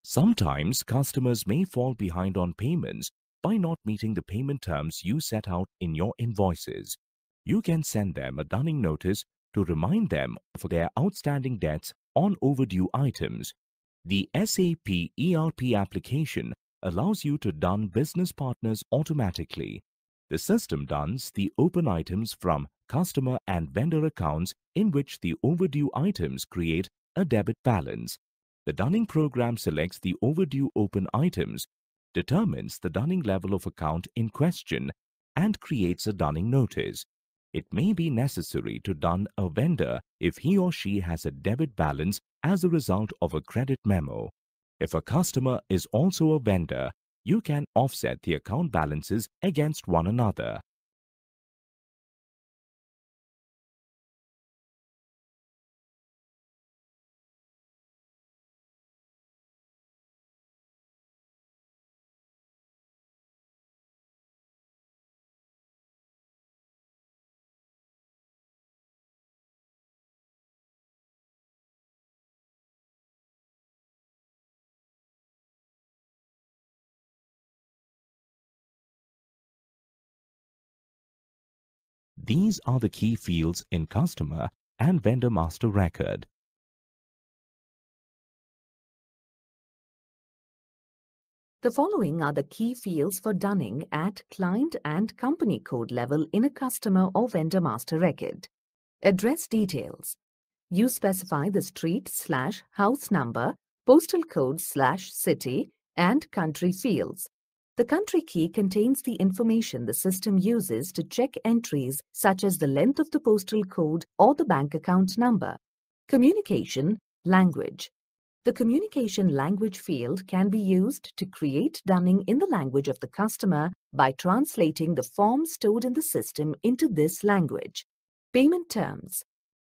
Sometimes customers may fall behind on payments by not meeting the payment terms you set out in your invoices. You can send them a dunning notice to remind them of their outstanding debts on overdue items. The SAP ERP application allows you to dun business partners automatically. The system duns the open items from customer and vendor accounts in which the overdue items create a debit balance. The dunning program selects the overdue open items, determines the dunning level of account in question, and creates a dunning notice. It may be necessary to dun a vendor if he or she has a debit balance as a result of a credit memo. If a customer is also a vendor, you can offset the account balances against one another. These are the key fields in Customer and Vendor Master Record. The following are the key fields for dunning at client and company code level in a customer or vendor master record. Address details. You specify the street/house number, postal code/city, and country fields. The country key contains the information the system uses to check entries such as the length of the postal code or the bank account number. Communication language. The communication language field can be used to create dunning in the language of the customer by translating the form stored in the system into this language. Payment terms.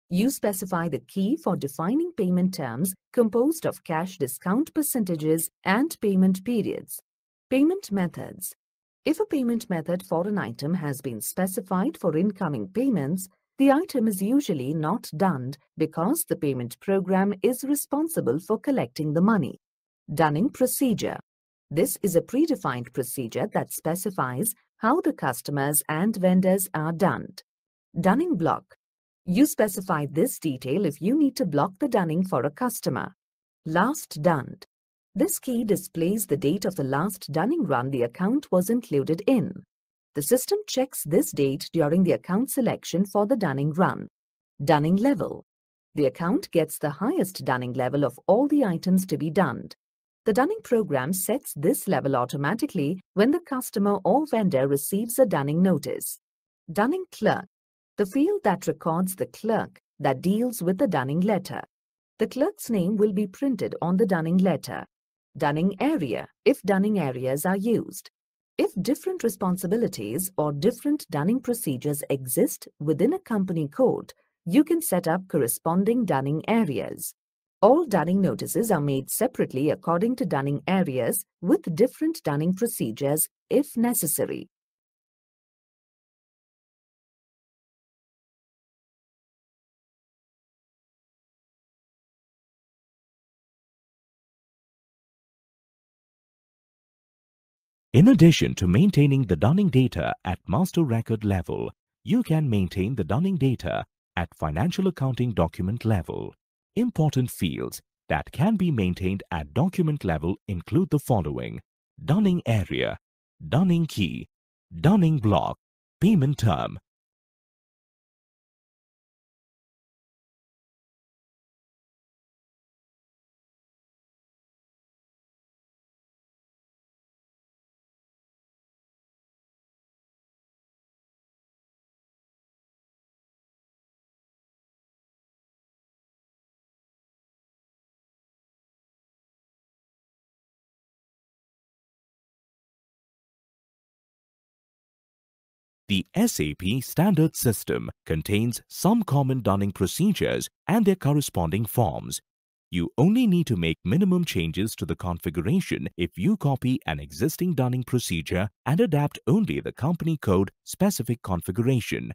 You specify the key for defining payment terms composed of cash discount percentages and payment periods. Payment methods. If a payment method for an item has been specified for incoming payments, the item is usually not dunned because the payment program is responsible for collecting the money. Dunning procedure. This is a predefined procedure that specifies how the customers and vendors are dunned. Dunning block. You specify this detail if you need to block the dunning for a customer. Last dunned. This key displays the date of the last dunning run the account was included in. The system checks this date during the account selection for the dunning run. Dunning level. The account gets the highest dunning level of all the items to be dunned. The dunning program sets this level automatically when the customer or vendor receives a dunning notice. Dunning clerk. The field that records the clerk that deals with the dunning letter. The clerk's name will be printed on the dunning letter. Dunning area, if dunning areas are used. If different responsibilities or different dunning procedures exist within a company code, you can set up corresponding dunning areas. All dunning notices are made separately according to dunning areas with different dunning procedures if necessary. In addition to maintaining the dunning data at master record level, you can maintain the dunning data at financial accounting document level. Important fields that can be maintained at document level include the following: dunning area, dunning key, dunning block, payment term. The SAP standard system contains some common dunning procedures and their corresponding forms. You only need to make minimum changes to the configuration if you copy an existing dunning procedure and adapt only the company code specific configuration.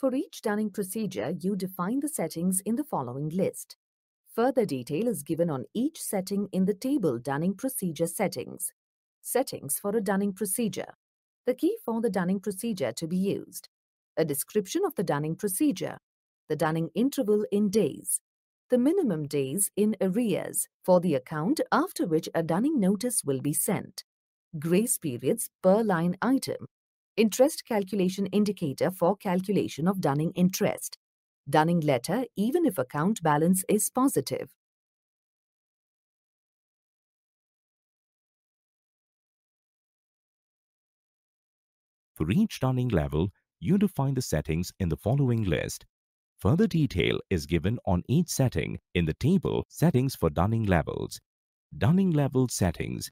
For each dunning procedure, you define the settings in the following list. Further detail is given on each setting in the table Dunning Procedure Settings. Settings for a Dunning procedure. The key for the Dunning procedure to be used. A description of the Dunning procedure. The Dunning interval in days. The minimum days in arrears for the account after which a Dunning notice will be sent. Grace periods per line item. Interest calculation indicator for calculation of Dunning interest. Dunning letter even if account balance is positive. For each dunning level, you define the settings in the following list. Further detail is given on each setting in the table Settings for Dunning Levels. Dunning Level Settings.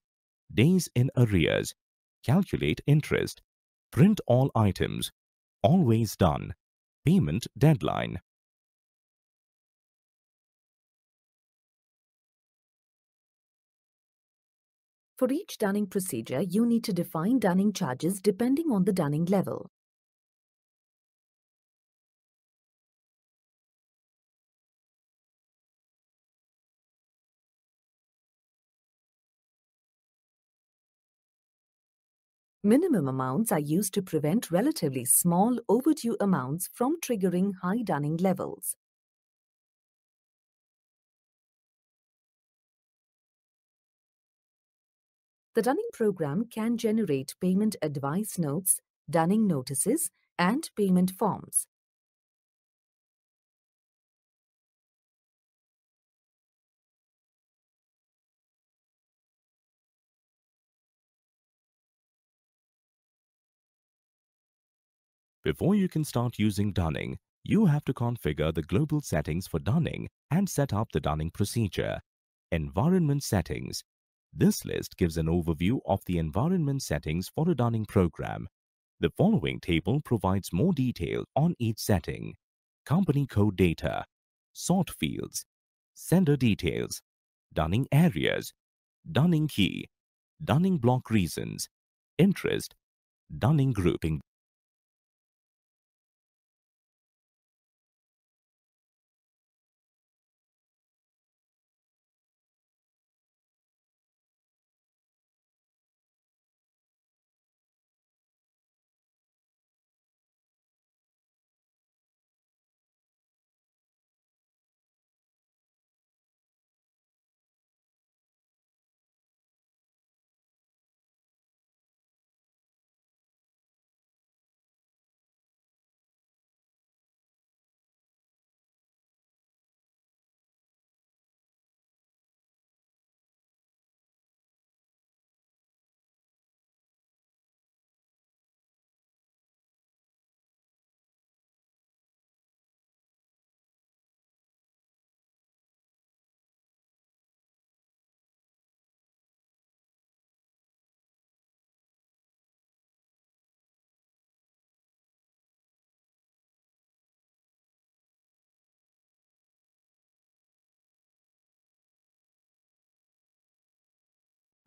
Days in arrears. Calculate interest. Print all items. Always done. Payment deadline. For each Dunning procedure, you need to define Dunning charges depending on the Dunning level. Minimum amounts are used to prevent relatively small overdue amounts from triggering high Dunning levels. The Dunning program can generate payment advice notes, Dunning notices, and payment forms. Before you can start using Dunning, you have to configure the global settings for Dunning and set up the Dunning procedure. Environment Settings. This list gives an overview of the environment settings for a Dunning program. The following table provides more detail on each setting. Company code data, sort fields, sender details, Dunning areas, Dunning key, Dunning block reasons, interest, Dunning grouping.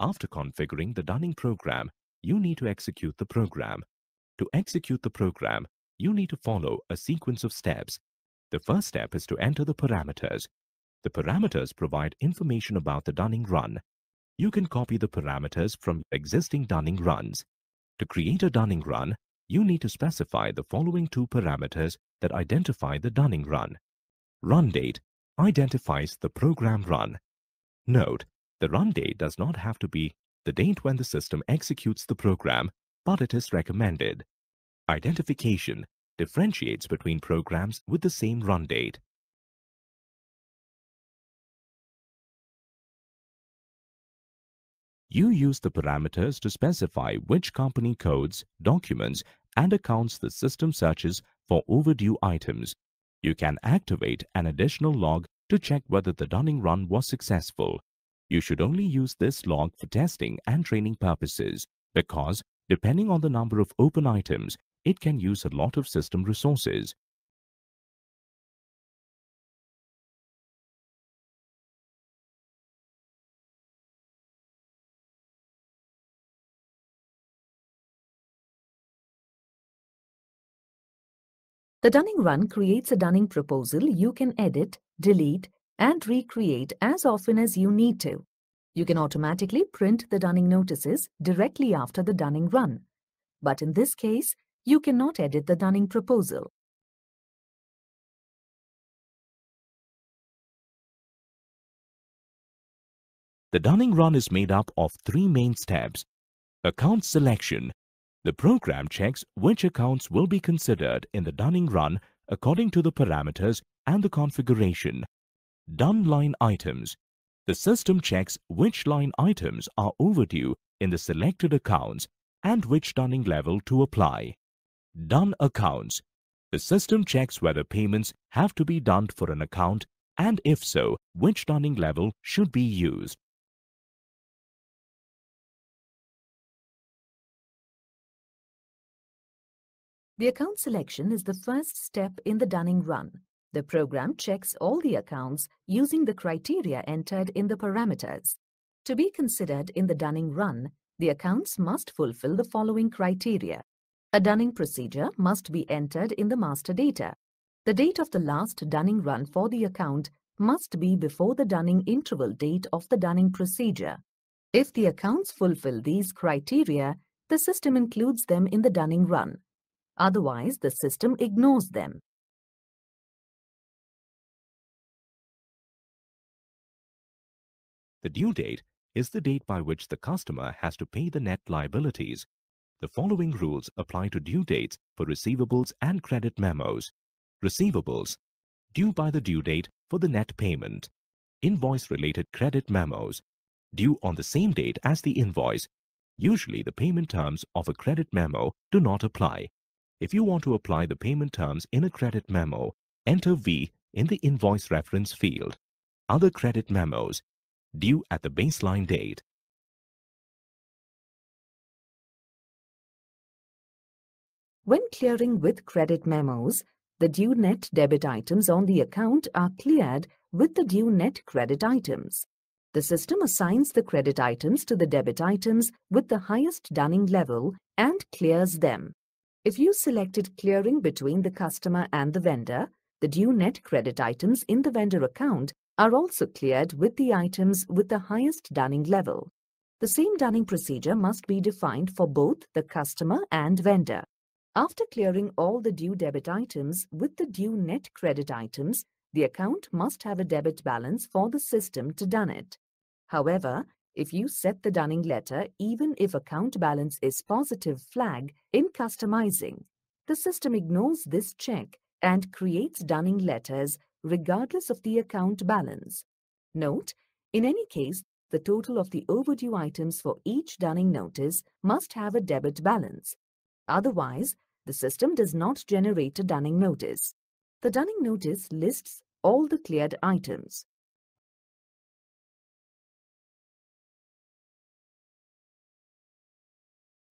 After configuring the Dunning program, you need to execute the program. To execute the program, you need to follow a sequence of steps. The first step is to enter the parameters. The parameters provide information about the Dunning run. You can copy the parameters from existing Dunning runs. To create a Dunning run, you need to specify the following two parameters that identify the Dunning run. Run date identifies the program run. Note, the run date does not have to be the date when the system executes the program, but it is recommended. Identification differentiates between programs with the same run date. You use the parameters to specify which company codes, documents, and accounts the system searches for overdue items. You can activate an additional log to check whether the Dunning run was successful. You should only use this log for testing and training purposes because, depending on the number of open items, it can use a lot of system resources. The dunning run creates a dunning proposal you can edit, delete, and recreate as often as you need to. You can automatically print the dunning notices directly after the dunning run. But in this case, you cannot edit the dunning proposal. The dunning run is made up of three main steps. Account selection. The program checks which accounts will be considered in the dunning run according to the parameters and the configuration. Done line items. The system checks which line items are overdue in the selected accounts and which dunning level to apply. Done accounts. The system checks whether payments have to be done for an account and if so, which dunning level should be used. The account selection is the first step in the dunning run. The program checks all the accounts using the criteria entered in the parameters. To be considered in the dunning run, the accounts must fulfill the following criteria. A dunning procedure must be entered in the master data. The date of the last dunning run for the account must be before the dunning interval date of the dunning procedure. If the accounts fulfill these criteria, the system includes them in the dunning run. Otherwise, the system ignores them. The due date is the date by which the customer has to pay the net liabilities. The following rules apply to due dates for receivables and credit memos. Receivables, due by the due date for the net payment. Invoice-related credit memos, due on the same date as the invoice. Usually, the payment terms of a credit memo do not apply. If you want to apply the payment terms in a credit memo, enter V in the invoice reference field. Other credit memos, due at the baseline date. When clearing with credit memos, the due net debit items on the account are cleared with the due net credit items. The system assigns the credit items to the debit items with the highest dunning level and clears them. If you selected clearing between the customer and the vendor, the due net credit items in the vendor account are also cleared with the items with the highest dunning level. The same dunning procedure must be defined for both the customer and vendor. After clearing all the due debit items with the due net credit items, the account must have a debit balance for the system to dun it. However, if you set the dunning letter even if account balance is positive flag in customizing, the system ignores this check and creates dunning letters regardless of the account balance. Note, in any case, the total of the overdue items for each dunning notice must have a debit balance. Otherwise, the system does not generate a dunning notice. The dunning notice lists all the cleared items.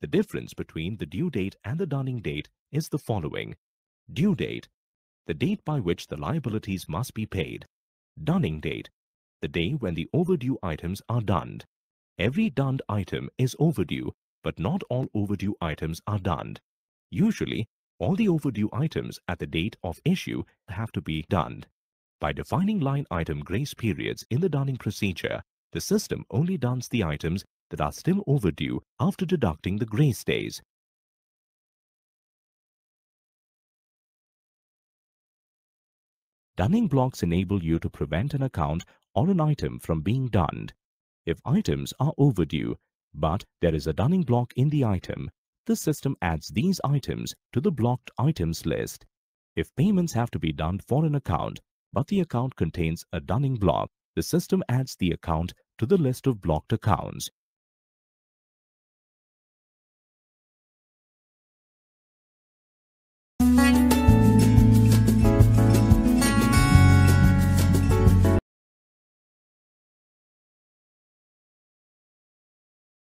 The difference between the due date and the dunning date is the following. Due date, the date by which the liabilities must be paid. Dunning date, the day when the overdue items are dunned. Every dunned item is overdue, but not all overdue items are dunned. Usually, all the overdue items at the date of issue have to be dunned. By defining line item grace periods in the dunning procedure, the system only duns the items that are still overdue after deducting the grace days. Dunning blocks enable you to prevent an account or an item from being dunned. If items are overdue, but there is a dunning block in the item, the system adds these items to the blocked items list. If payments have to be done for an account, but the account contains a dunning block, the system adds the account to the list of blocked accounts.